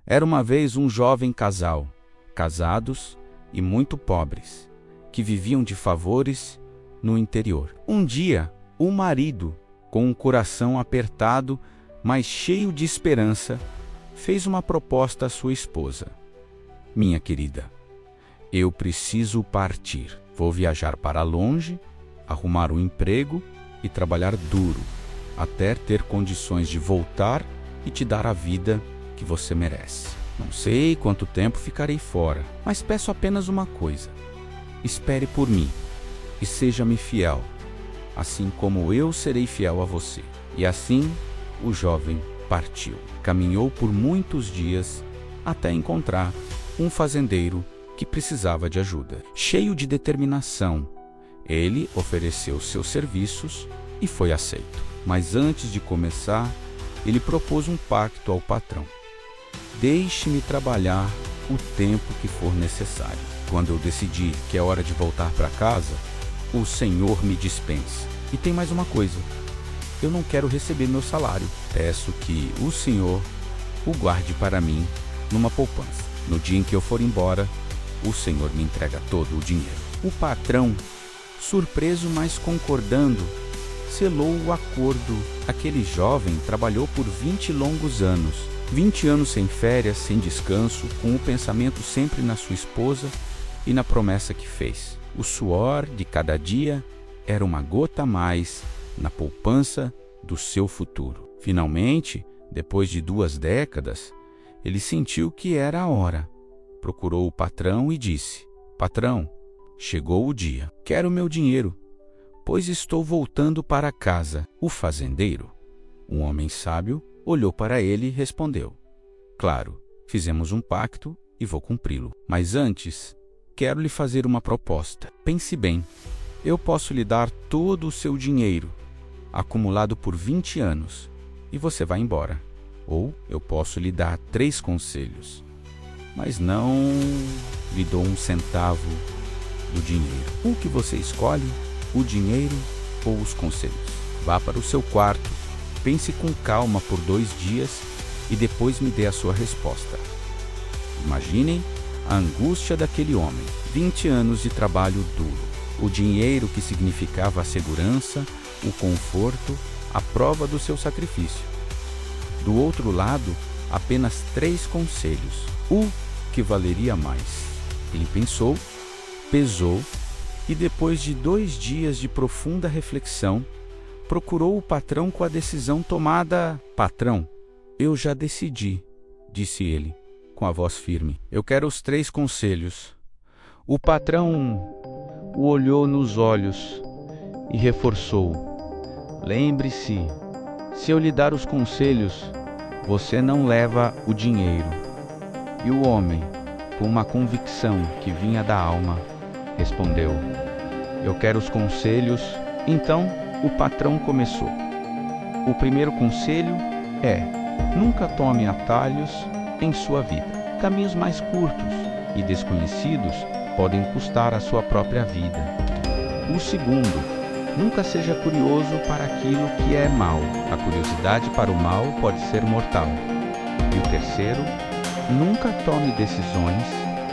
Era uma vez um jovem casal, casados e muito pobres, que viviam de favores no interior. Um dia, o marido, com o coração apertado, mas cheio de esperança, fez uma proposta à sua esposa. Minha querida, eu preciso partir. Vou viajar para longe, arrumar um emprego e trabalhar duro, até ter condições de voltar e te dar a vida que você merece. Não sei quanto tempo ficarei fora, mas peço apenas uma coisa. Espere por mim e seja-me fiel, assim como eu serei fiel a você. E assim o jovem partiu. Caminhou por muitos dias até encontrar um fazendeiro que precisava de ajuda. Cheio de determinação, ele ofereceu seus serviços e foi aceito. Mas antes de começar, ele propôs um pacto ao patrão. Deixe-me trabalhar o tempo que for necessário. Quando eu decidir que é hora de voltar para casa, o Senhor me dispense. E tem mais uma coisa. Eu não quero receber meu salário. Peço que o Senhor o guarde para mim numa poupança. No dia em que eu for embora, o Senhor me entrega todo o dinheiro. O patrão, surpreso, mas concordando, selou o acordo. Aquele jovem trabalhou por 20 longos anos. 20 anos sem férias, sem descanso, com o pensamento sempre na sua esposa e na promessa que fez. O suor de cada dia era uma gota a mais na poupança do seu futuro. Finalmente, depois de 2 décadas, ele sentiu que era a hora. Procurou o patrão e disse: Patrão, chegou o dia. Quero meu dinheiro, pois estou voltando para casa. O fazendeiro, um homem sábio, olhou para ele e respondeu: Claro, fizemos um pacto e vou cumpri-lo. Mas antes, quero lhe fazer uma proposta. Pense bem, eu posso lhe dar todo o seu dinheiro, acumulado por 20 anos, e você vai embora. Ou eu posso lhe dar 3 conselhos, mas não lhe dou um centavo do dinheiro. O que você escolhe? O dinheiro ou os conselhos? Vá para o seu quarto, pense com calma por 2 dias e depois me dê a sua resposta. Imaginem a angústia daquele homem. 20 anos de trabalho duro. O dinheiro que significava a segurança, o conforto, a prova do seu sacrifício. Do outro lado, apenas 3 conselhos. O que valeria mais? Ele pensou, pesou e depois de 2 dias de profunda reflexão, procurou o patrão com a decisão tomada. Patrão, eu já decidi, disse ele, com a voz firme. Eu quero os 3 conselhos. O patrão o olhou nos olhos e reforçou. Lembre-se, se eu lhe dar os conselhos, você não leva o dinheiro. E o homem, com uma convicção que vinha da alma, respondeu: Eu quero os conselhos. Então o patrão começou. O primeiro conselho é: nunca tome atalhos em sua vida. Caminhos mais curtos e desconhecidos podem custar a sua própria vida. O segundo: nunca seja curioso para aquilo que é mal. A curiosidade para o mal pode ser mortal. E o terceiro: nunca tome decisões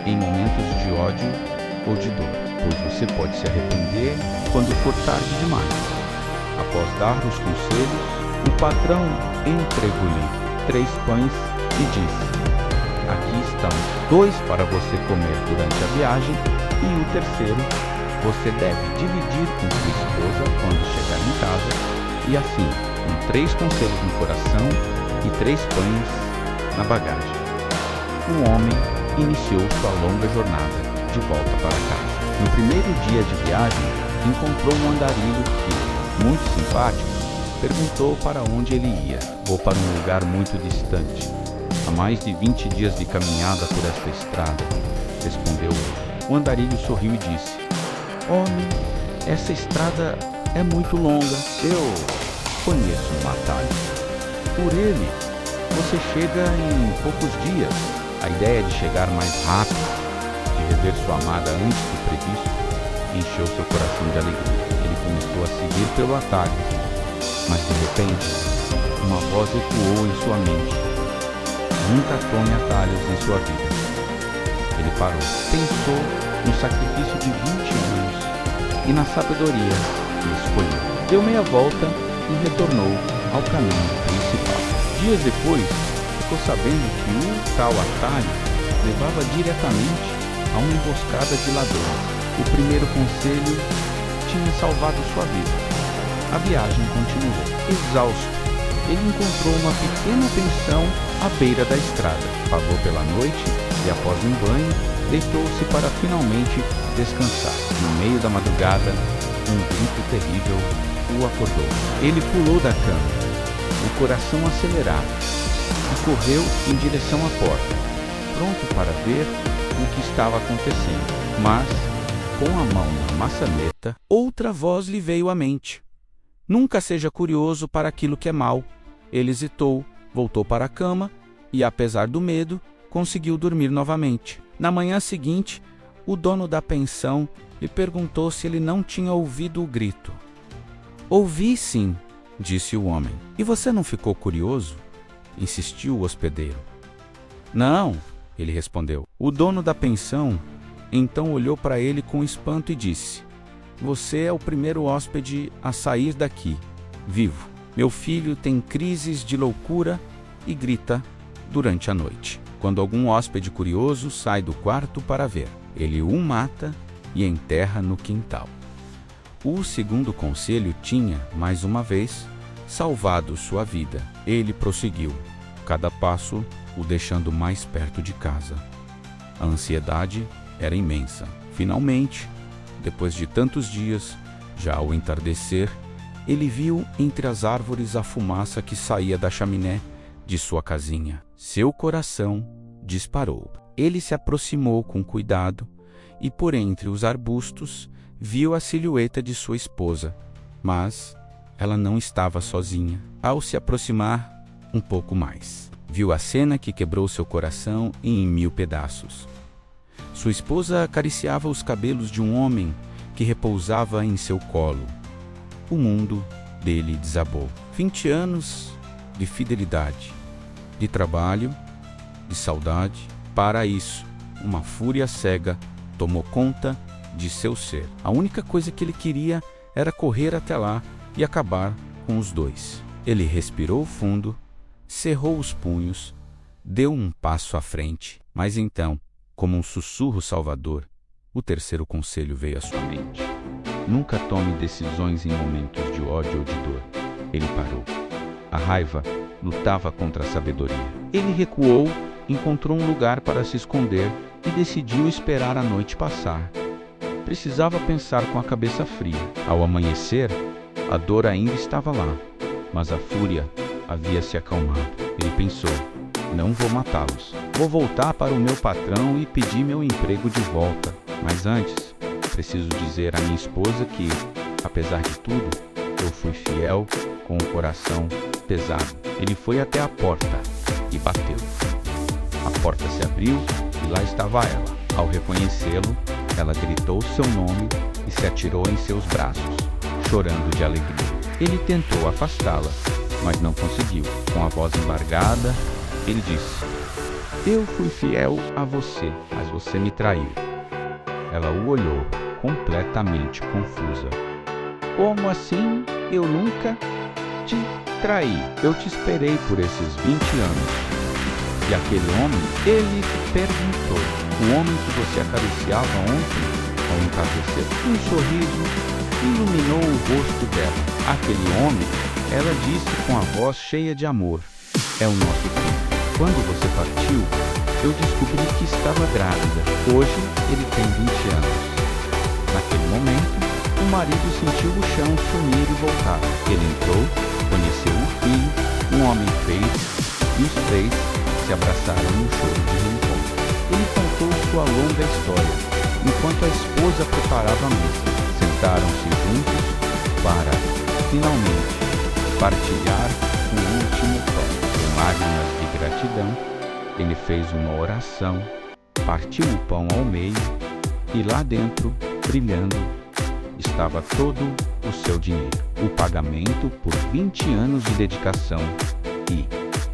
em momentos de ódio ou de dor, pois você pode se arrepender quando for tarde demais. Após dar os conselhos, o patrão entregou-lhe 3 pães e disse: Aqui estão 2 para você comer durante a viagem, e o terceiro você deve dividir com sua esposa quando chegar em casa, e assim, com 3 conselhos no coração e 3 pães na bagagem. O homem iniciou sua longa jornada de volta para casa. No primeiro dia de viagem, encontrou um andarilho que, muito simpático, perguntou para onde ele ia. Vou para um lugar muito distante. Há mais de 20 dias de caminhada por esta estrada, respondeu ele. O andarilho sorriu e disse: Homem, essa estrada é muito longa. Eu conheço um atalho. Por ele, você chega em poucos dias. A ideia de chegar mais rápido, de rever sua amada antes do previsto, encheu seu coração de alegria. Ele começou a seguir pelo atalho, mas de repente, uma voz ecoou em sua mente: Nunca tome atalhos em sua vida. Ele parou, pensou no sacrifício de 20 anos e na sabedoria que escolheu. Deu meia volta e retornou ao caminho principal. Dias depois, ficou sabendo que o tal atalho levava diretamente a uma emboscada de ladrões. O primeiro conselho tinha salvado sua vida. A viagem continuou. Exausto, ele encontrou uma pequena pensão à beira da estrada. Pagou pela noite e, após um banho, deitou-se para finalmente descansar. No meio da madrugada, um grito terrível o acordou. Ele pulou da cama, o coração acelerado, e correu em direção à porta, pronto para ver o que estava acontecendo. Mas, com a mão na maçaneta, outra voz lhe veio à mente. Nunca seja curioso para aquilo que é mau. Ele hesitou, voltou para a cama e, apesar do medo, conseguiu dormir novamente. Na manhã seguinte, o dono da pensão lhe perguntou se ele não tinha ouvido o grito. Ouvi sim, disse o homem. E você não ficou curioso? Insistiu o hospedeiro. Não, ele respondeu. O dono da pensão então olhou para ele com espanto e disse: Você é o primeiro hóspede a sair daqui, vivo. Meu filho tem crises de loucura e grita durante a noite. Quando algum hóspede curioso sai do quarto para ver, ele o mata e enterra no quintal. O segundo conselho tinha, mais uma vez, salvado sua vida. Ele prosseguiu, cada passo o deixando mais perto de casa. A ansiedade era imensa. Finalmente, depois de tantos dias, já ao entardecer, ele viu entre as árvores a fumaça que saía da chaminé de sua casinha. Seu coração disparou. Ele se aproximou com cuidado e, por entre os arbustos, viu a silhueta de sua esposa, mas ela não estava sozinha. Ao se aproximar um pouco mais, viu a cena que quebrou seu coração em 1000 pedaços. Sua esposa acariciava os cabelos de um homem que repousava em seu colo. O mundo dele desabou. 20 anos de fidelidade, de trabalho, de saudade. Para isso, uma fúria cega tomou conta de seu ser. A única coisa que ele queria era correr até lá e acabar com os dois. Ele respirou fundo, cerrou os punhos, deu um passo à frente, mas então, como um sussurro salvador, o terceiro conselho veio à sua mente. Nunca tome decisões em momentos de ódio ou de dor. Ele parou. A raiva lutava contra a sabedoria. Ele recuou, encontrou um lugar para se esconder e decidiu esperar a noite passar. Precisava pensar com a cabeça fria. Ao amanhecer, a dor ainda estava lá, mas a fúria havia se acalmado. Ele pensou: não vou matá-los. Vou voltar para o meu patrão e pedir meu emprego de volta. Mas antes, preciso dizer à minha esposa que, apesar de tudo, eu fui fiel com o coração pesado. Ele foi até a porta e bateu. A porta se abriu e lá estava ela. Ao reconhecê-lo, ela gritou seu nome e se atirou em seus braços, chorando de alegria. Ele tentou afastá-la, mas não conseguiu. Com a voz embargada, ele disse: eu fui fiel a você, mas você me traiu. Ela o olhou, completamente confusa. Como assim? Eu nunca te traí. Eu te esperei por esses 20 anos. E aquele homem, ele perguntou: o homem que você acariciava ontem, ao entardecer? Um sorriso iluminou o rosto dela. Aquele homem, ela disse com a voz cheia de amor: é o nosso filho. Quando você partiu, eu descobri que estava grávida. Hoje, ele tem 20 anos. Naquele momento, o marido sentiu o chão sumir e voltar. Ele entrou, conheceu o filho, um homem feio, e os três se abraçaram num choro de reencontro. Ele contou sua longa história, enquanto a esposa preparava a mesa. Sentaram-se juntos para, finalmente, partilhar o último pão. Com lágrimas de gratidão, ele fez uma oração, partiu o pão ao meio e lá dentro, brilhando, estava todo o seu dinheiro. O pagamento por 20 anos de dedicação e,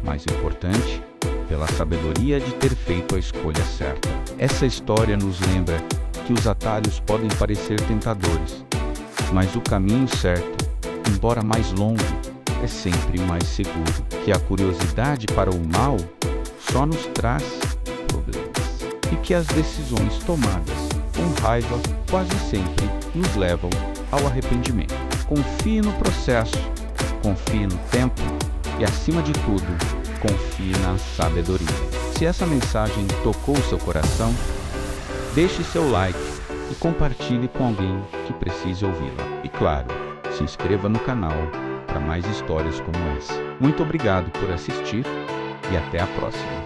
mais importante, pela sabedoria de ter feito a escolha certa. Essa história nos lembra que os atalhos podem parecer tentadores, mas o caminho certo, embora mais longo, é sempre mais seguro. Que a curiosidade para o mal só nos traz problemas. E que as decisões tomadas com raiva quase sempre nos levam ao arrependimento. Confie no processo, confie no tempo e, acima de tudo, confie na sabedoria. Se essa mensagem tocou o seu coração, deixe seu like e compartilhe com alguém que precise ouvi-la. E claro, se inscreva no canal para mais histórias como essa. Muito obrigado por assistir e até a próxima.